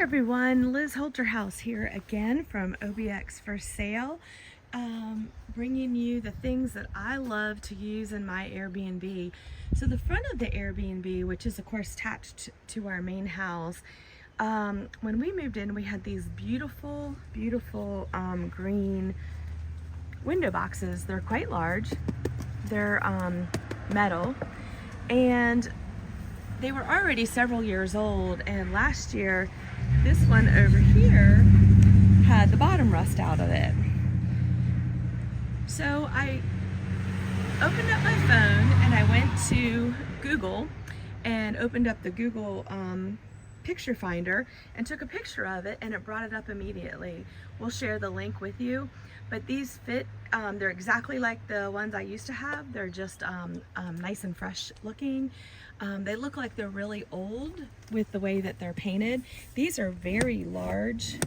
everyone, Liz Holterhouse here again from OBX for Sale, bringing you the things that I love to use in my Airbnb. So the front of the Airbnb, which is of course attached to our main house, when we moved in we had these beautiful green window boxes. They're quite large, they're metal, and they were already several years old, and last year this one over here had the bottom rust out of it. So I opened up my phone and I went to Google and opened up the Google picture finder and took a picture of it, and it brought it up immediately. We'll share the link with you, but these fit, they're exactly like the ones I used to have. They're just nice and fresh looking. They look like they're really old with the way that they're painted. These are very large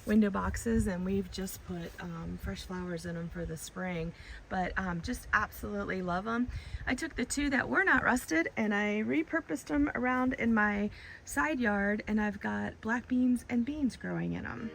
window boxes, and we've just put fresh flowers in them for the spring, but just absolutely love them. I took the two that were not rusted and I repurposed them around in my side yard, and I've got black beans and beans growing in them.